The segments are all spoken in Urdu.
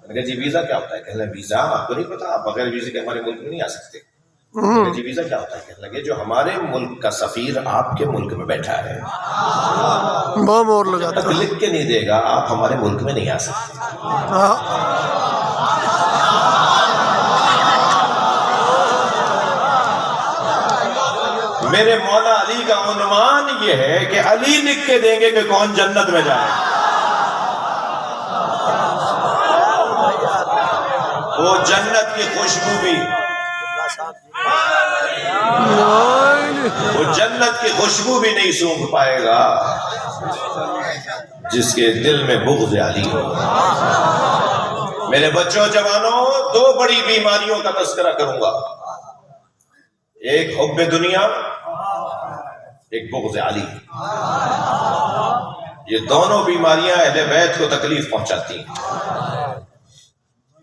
میں نے کہا جی ویزا کیا ہوتا ہے؟ کہنے لگے ویزا آپ کو نہیں پتا، آپ بغیر ویزے کے ہمارے ملک میں نہیں آ سکتے۔ جی ویزا کیا ہوتا ہے؟ کہنے لگے جو ہمارے ملک کا سفیر آپ کے ملک میں بیٹھا ہے جب تک لکھ کے نہیں دے گا آپ ہمارے ملک میں نہیں آ سکتے۔ میرے مولا علی کا عنوان یہ ہے کہ علی لکھ کے دیں گے کہ کون جنت میں جائے۔ وہ جنت کی خوشبو بھی، وہ جنت کی خوشبو بھی نہیں سونگھ پائے گا جس کے دل میں بغض علی ہو۔ میرے بچوں جوانوں، دو بڑی بیماریوں کا تذکرہ کروں گا، ایک حب دنیا، ایک بغض علی۔ یہ دونوں بیماریاں اہل بیت کو تکلیف پہنچاتی ہیں۔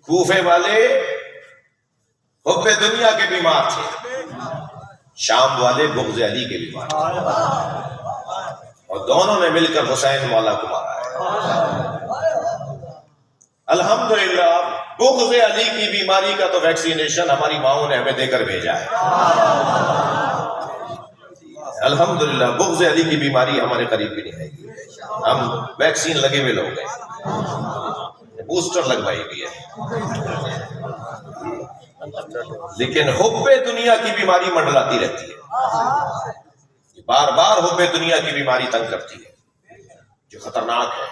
کوفے والے حب دنیا کے بیمار تھے، شام والے بغض علی کے بیمار تھے، اور دونوں نے مل کر حسین مولا کو مارا ہے۔ الحمدللہ بغض علی کی بیماری کا تو ویکسینیشن ہماری ماؤں نے ہمیں دے کر بھیجا ہے۔ الحمدللہ بغض علی کی بیماری ہمارے قریب بھی نہیں آئے گی، ہم ویکسین لگے ہوئے لوگ ہیں، بوسٹر لگوائی بھی ہے، لیکن حب دنیا کی بیماری منڈلاتی رہتی ہے، بار بار حب دنیا کی بیماری تنگ کرتی ہے، جو خطرناک ہے،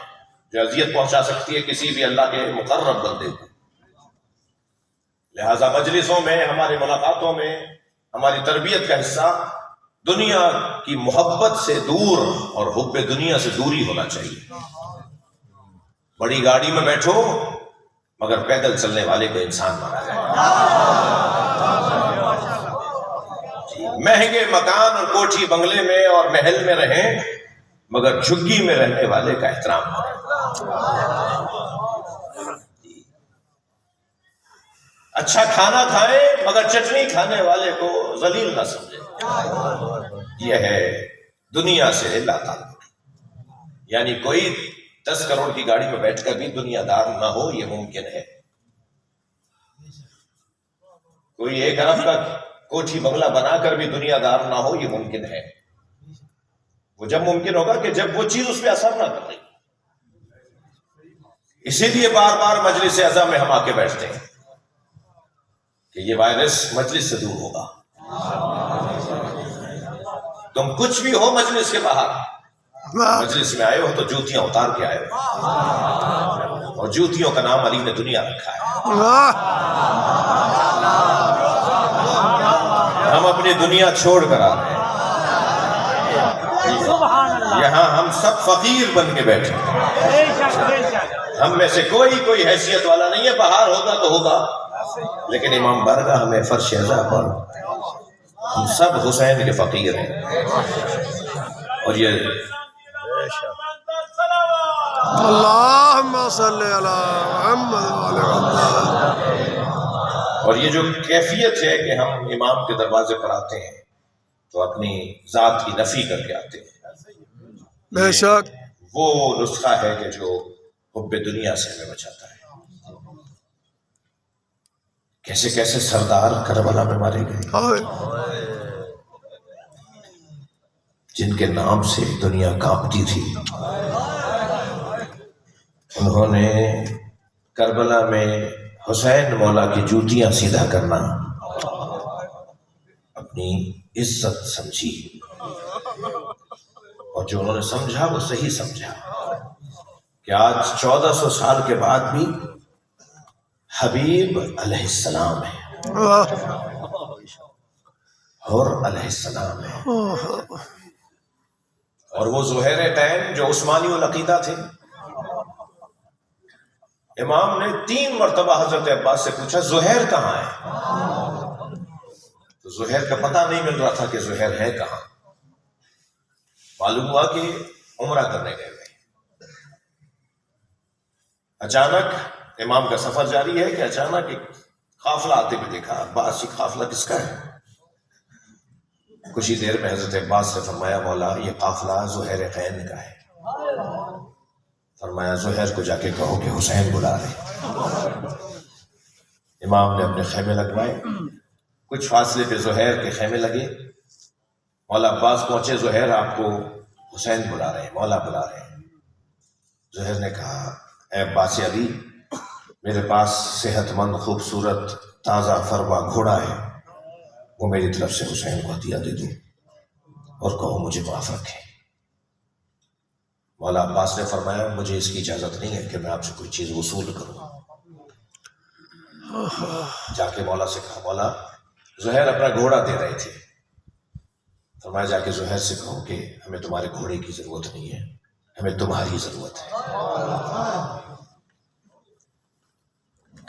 جو اذیت پہنچا سکتی ہے کسی بھی اللہ کے مقرب بندے کو۔ لہذا مجلسوں میں، ہمارے ملاقاتوں میں، ہماری تربیت کا حصہ دنیا کی محبت سے دور اور حب دنیا سے دوری ہونا چاہیے۔ بڑی گاڑی میں بیٹھو مگر پیدل چلنے والے کو انسان مانا جائے۔ مہنگے مکان اور کوٹھی بنگلے میں اور محل میں رہیں مگر جھگی میں رہنے والے کا احترام کریں۔ اچھا کھانا کھائیں مگر چٹنی کھانے والے کو ذلیل نہ سمجھیں۔ یہ ہے دنیا سے لا تعلق، یعنی کوئی 10 کروڑ کی گاڑی میں بیٹھ کر بھی دنیا دار نہ ہو، یہ ممکن ہے۔ کوئی 1 ارب کا کوٹھی بنگلہ بنا کر بھی دنیا دار نہ ہو، یہ ممکن ہے۔ وہ جب ممکن ہوگا کہ جب وہ چیز اس پہ اثر نہ کر رہی۔ اسی لیے بار بار مجلس اعظم میں ہم آ کے بیٹھتے ہیں کہ یہ وائرس مجلس سے دور ہوگا۔ تم کچھ بھی ہو مجلس کے باہر، مجلس میں آئے ہو تو جوتیاں اتار کے آئے ہو، اور جوتیوں کا نام علی نے دنیا رکھا ہے۔ ہم اپنی دنیا چھوڑ کر آ رہے ہیں، یہاں ہم سب فقیر بن کے بیٹھے ہیں، ہم میں سے کوئی حیثیت والا نہیں ہے، باہر ہوگا تو ہوگا، لیکن امام بارگاہ ہمیں فرش عزا پر ہم سب حسین کے فقیر ہیں۔ اور یہ اللہم صلی علی محمد اور یہ جو کیفیت ہے کہ ہم امام کے دروازے پر آتے ہیں تو اپنی ذات کی نفی کر کے آتے ہیں، بے شک وہ نسخہ ہے کہ جو حب دنیا سے ہمیں بچاتا ہے۔ کیسے کیسے سردار کربلا میں مارے گئے، جن کے نام سے دنیا کانپتی تھی۔ انہوں نے کربلا میں حسین مولا کی جوتیاں سیدھا کرنا اپنی عزت سمجھی، اور جو انہوں نے سمجھا وہ صحیح سمجھا کہ آج 1400 سال کے بعد بھی حبیب علیہ السلام ہے، حر علیہ السلام ہے، اور وہ زہیر تین جو عثمانی العقیدہ تھے۔ امام نے 3 مرتبہ حضرت عباس سے پوچھا زہیر کہاں ہے، تو زہیر کا پتہ نہیں مل رہا تھا کہ زہیر ہے کہاں۔ معلوم ہوا کہ عمرہ کرنے گئے ہوئے۔ اچانک امام کا سفر جاری ہے کہ اچانک ایک قافلہ آتے ہوئے دیکھا۔ عباس یہ قافلہ کس کا ہے؟ کچھ ہی دیر میں حضرت عباس نے فرمایا مولا یہ قافلہ زہیر خین کا ہے۔ فرمایا زہیر کو جا کے کہو کہ حسین بلا رہے۔ امام نے اپنے خیمے لگوائے، کچھ فاصلے پہ زہیر کے خیمے لگے. مولا عباس پہنچے، زہیر آپ کو حسین بلا رہے ہیں، مولا بلا رہے ہیں. زہیر نے کہا اے عباس علی، میرے پاس صحت مند خوبصورت تازہ فروا گھوڑا ہے، وہ میری طرف سے حسین کو ہدیہ دے دو اور کہو مجھے معاف رکھے. مولا عباس نے فرمایا مجھے اس کی اجازت نہیں ہے کہ میں آپ سے کوئی چیز وصول کروں. جا کے مولا سے کہا مولا زہیر اپنا گھوڑا دے رہے تھے، فرمایا جا کے زہیر سے کہو کہ ہمیں تمہارے گھوڑے کی ضرورت نہیں ہے، ہمیں تمہاری ضرورت ہے.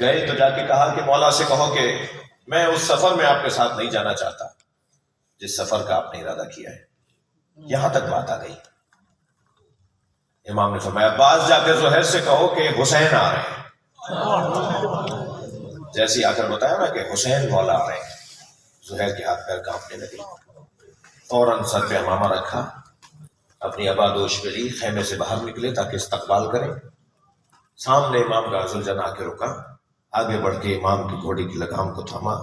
گئے تو جا کے کہا کہ مولا سے کہو کہ میں اس سفر میں آپ کے ساتھ نہیں جانا چاہتا جس سفر کا آپ نے ارادہ کیا ہے. یہاں تک بات آ گئی. امام نے فرمایا عباس جا کے زہیر سے کہو کہ حسین آ رہے ہیں. جیسے آ کر بتایا نا کہ حسین مولا آ رہے ہیں، زہیر کے ہاتھ پیر کانپنے لگے. فوراً سر پہ امامہ رکھا، اپنی آبادوش پہ لی، خیمے سے باہر نکلے تاکہ استقبال کریں. سامنے امام کا ذوالجلال آ کے رکا، آگے بڑھ کے امام کی گھوڑی کی لگام کو تھاما،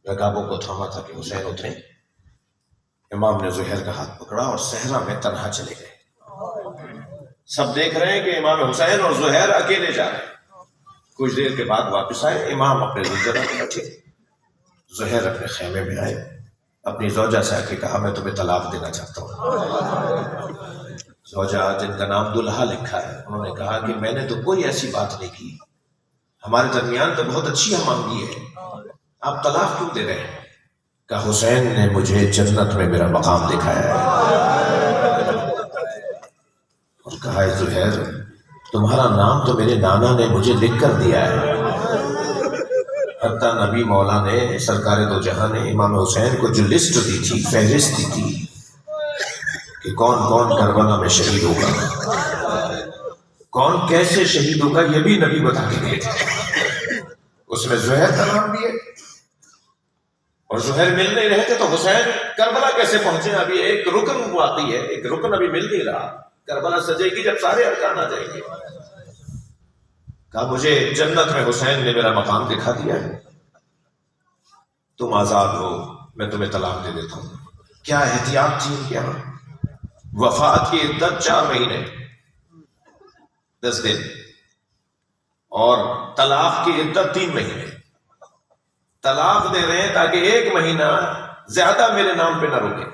رکابوں کو تھاما تاکہ حسین اتریں. امام نے زہیر کا ہاتھ پکڑا اور صحرا میں تنہا چلے گئے. سب دیکھ رہے ہیں کہ امام حسین اور زہیر اکیلے جا رہے ہیں. کچھ دیر کے بعد واپس آئے، امام اپنے ذوالجلال میں بیٹھے، زہیر اپنے خیمے میں آئے، اپنی زوجہ سے آ کے کہا میں تمہیں طلاق دینا چاہتا ہوں. زوجہ جن کا نام دلہا لکھا ہے، انہوں نے کہا کہ میں نے تو کوئی ایسی بات نہیں کی، ہمارے درمیان تو بہت اچھی ہمانگی ہے، آپ طلاق کیوں دے رہے ہیں؟ کہ حسین نے مجھے جنت میں میرا مقام دکھایا ہے. اور کہا ہے زہیر تمہارا نام تو میرے نانا نے مجھے لکھ کر دیا ہے. حتیٰ نبی مولا نے سرکار دو جہاں نے امام حسین کو جو لسٹ دی تھی، فہرست دی تھی کہ کون کون کربلا میں شہید ہوگا، کون کیسے شہید ہوگا، یہ بھی نبی بتا کے گئے تھے. اس میں زہیر کا نام بھی ہے. اور زہیر مل نہیں رہے تھے تو حسین کربلا کیسے پہنچے؟ ابھی ایک رکن باقی ہے، ایک رکن ابھی مل نہیں رہا. کربلا سجے گی جب سارے ارکان آ جائیں گے. کہا مجھے جنت میں حسین نے میرا مقام دکھا دیا ہے، تم آزاد ہو، میں تمہیں طلاق دے دیتا ہوں. کیا احتیاط تھی ان کے یہاں. وفات کی عدت 4 مہینے 10 دن اور طلاق کی عدت 3 مہینے. طلاق دے رہے ہیں تاکہ 1 مہینہ زیادہ میرے نام پہ نہ رکے.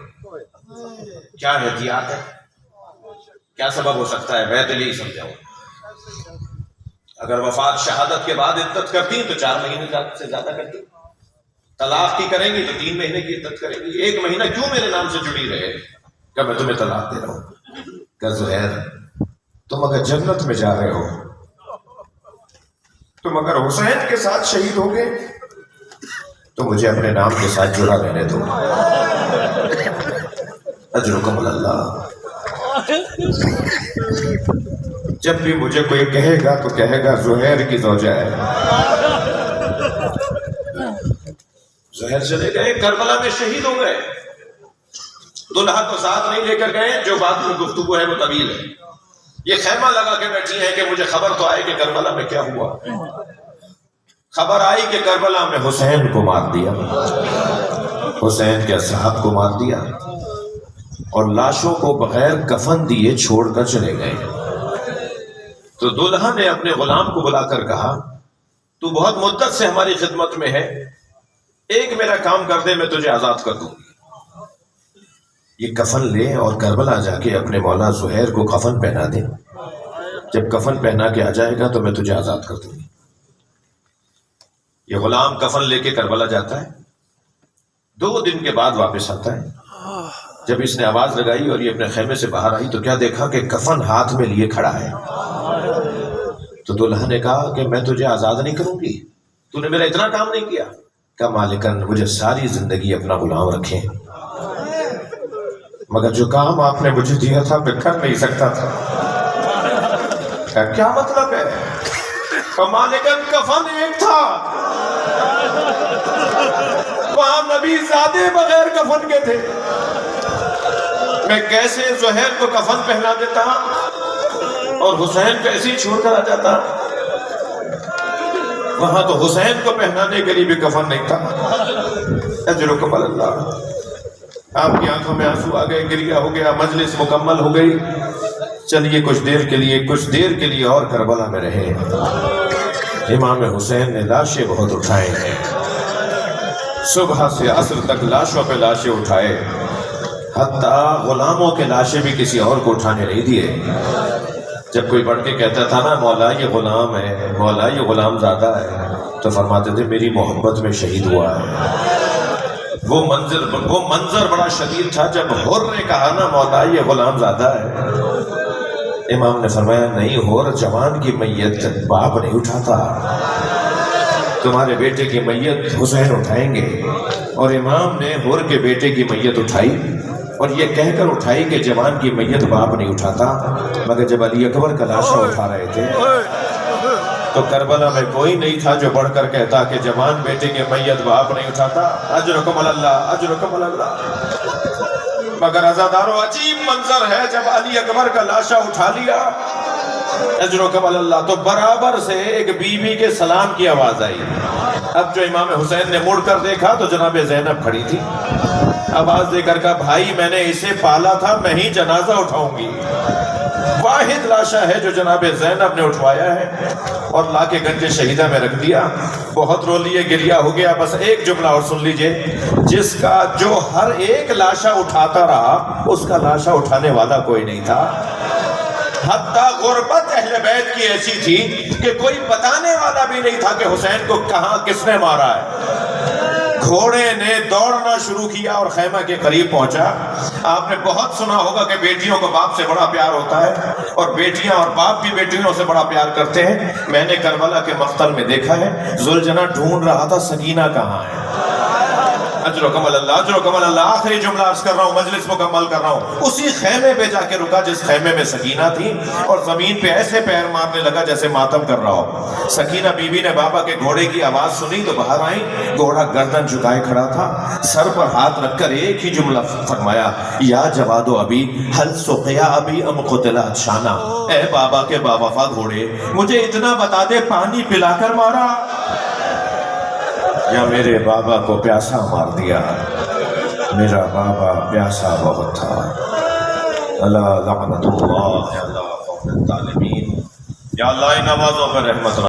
کیا احتیاط ہے، کیا سبب ہو سکتا ہے؟ میں تو یہی سمجھاؤں. اگر وفات شہادت کے بعد عدت کرتی تو 4 مہینے سے زیادہ کرتی. طلاق کی کریں گی تو 3 مہینے کی عدت کریں گی. 1 مہینہ کیوں میرے نام سے جڑی رہے کہ میں تمہیں طلاق دے رہا ہوں. کہ زہیر تم اگر جنت میں جا رہے ہو، تم اگر حسین کے ساتھ شہید ہوگے تو مجھے اپنے نام کے ساتھ جڑا رہنے دو. اجرکم اللہ. جب بھی مجھے کوئی کہے گا تو کہے گا زہیر کی زوجہ ہے. زہیر چلے گئے، کربلا میں شہید ہو گئے. دلہا کو ساتھ نہیں لے کر گئے، جو بات میں گفتگو ہے وہ طویل ہے. یہ خیمہ لگا کے بیٹھی ہے کہ مجھے خبر تو آئے کہ کربلا میں کیا ہوا. خبر آئی کہ کربلا میں حسین کو مار دیا، حسین کے اصحاب کو مار دیا اور لاشوں کو بغیر کفن دیے چھوڑ کر چلے گئے. تو دلہا نے اپنے غلام کو بلا کر کہا تو بہت مدت سے ہماری خدمت میں ہے، ایک میرا کام کر دے، میں تجھے آزاد کر دوں گی. یہ کفن لے اور کربلا جا کے اپنے مولا زہیر کو کفن پہنا دے. جب کفن پہنا کے آ جائے گا تو میں تجھے آزاد کر دوں گی. یہ غلام کفن لے کے کربلا جاتا ہے. 2 دن کے بعد واپس آتا ہے. جب اس نے آواز لگائی اور یہ اپنے خیمے سے باہر آئی تو کیا دیکھا کہ کفن ہاتھ میں لیے کھڑا ہے. تو دلہا نے کہا کہ میں تجھے آزاد نہیں کروں گی، تو نے میرا اتنا کام نہیں کیا. کہا مالکن مجھے ساری زندگی اپنا غلام رکھیں، مگر جو کام آپ نے مجھے دیا تھا میں کر نہیں سکتا تھا. کیا مطلب ہے؟ مالکن کفن ایک تھا، وہاں نبی زادے بغیر کفن کے تھے. میں کیسے زہیر کو کفن پہنا دیتا اور حسین کو ایسے ہی چھوڑ کر آ جاتا. وہاں تو حسین کو پہنانے کے لیے بھی کفن نہیں تھا. اجرکم اللہ. آپ کی آنکھوں میں آنسو آ گئے, گریہ ہو گیا, مجلس مکمل ہو گئی. چلیے کچھ دیر کے لیے اور کربلا میں رہے. امام حسین نے لاشیں بہت اٹھائے ہیں, صبح سے عصر تک لاشوں پہ لاشیں اٹھائے, حتیٰ غلاموں کے لاشیں بھی کسی اور کو اٹھانے نہیں دیے. جب کوئی پڑھ کے کہتا تھا نا مولا یہ غلام ہے, مولا یہ غلام زادہ ہے, تو فرماتے تھے میری محبت میں شہید ہوا ہے. وہ منظر بڑا شدید تھا جب حر نے کہا نا مولا یہ غلام زادہ ہے. امام نے فرمایا نہیں, حر جوان کی میت باپ نہیں اٹھاتا, تمہارے بیٹے کی میت حسین اٹھائیں گے. اور امام نے حر کے بیٹے کی میت اٹھائی, اور یہ کہہ کر اٹھائی کہ جوان کی میت باپ نہیں اٹھاتا. مگر جب علی اکبر کا لاشا اٹھا رہے تھے تو کربلا میں کوئی نہیں تھا جو بڑھ کر کہتا کہ جوان بیٹے کی میت باپ نہیں اٹھاتا. اجرکم اللہ, اجرکم اللہ. مگر عزادارو عجیب منظر ہے, جب علی اکبر کا لاشا اٹھا لیا اجرکم اللہ تو برابر سے ایک بی بی کے سلام کی آواز آئی. اب جو امام حسین نے مڑ کر دیکھا تو جناب زینب کھڑی تھی. آواز دے کر کہا بھائی میں نے اسے پالا تھا, میں ہی جنازہ اٹھاؤں گی. واحد لاشا ہے جو جناب زینب نے اٹھوایا ہے اور لا کے گنج شہیدہ میں رکھ دیا. بہت رو لیے, گریہ ہو گیا. بس ایک جملہ اور سن لیجئے, جس کا جو ہر ایک لاشا اٹھاتا رہا اس کا لاشا اٹھانے والا کوئی نہیں تھا. حتیٰ غربت اہل بیت کی ایسی تھی کہ کوئی بتانے والا بھی نہیں تھا کہ حسین کو کہاں کس نے مارا ہے. گھوڑے نے دوڑنا شروع کیا اور خیمہ کے قریب پہنچا. آپ نے بہت سنا ہوگا کہ بیٹیوں کو باپ سے بڑا پیار ہوتا ہے اور بیٹیاں اور باپ بھی بیٹیوں سے بڑا پیار کرتے ہیں. میں نے کربلا کے مقتل میں دیکھا ہے, ذوالجناح ڈھونڈ رہا تھا سکینہ کہاں ہے. اجرکم اللہ, اجرکم اللہ. آخری جملہ عرض کر رہا ہوں, مجلس مکمل کر رہا ہوں. اسی خیمے پہ جا کے رکا جس خیمے میں سکینہ تھی, اور زمین پہ ایسے پیر مارنے لگا جیسے ماتم کر رہا ہو. سکینہ بی بی نے بابا کے گھوڑے کی آواز سنی تو باہر آئی. گھوڑا گردن جھکائے کھڑا تھا, سر پر ہاتھ رکھ کر ایک ہی جملہ فرمایا, یا جواد و ابی حل سقیا ابی ام قتل عطشانا. اے بابا کے باوفا گھوڑے, مجھے اتنا بتا دے پانی پلا کر مارا یا میرے بابا کو پیاسا مار دیا. میرا بابا پیاسا بہت تھا. اللہ لعنت اللہ, یا اللہ قوم الظالمین, یا اللہ ان نوازوں پر رحمت.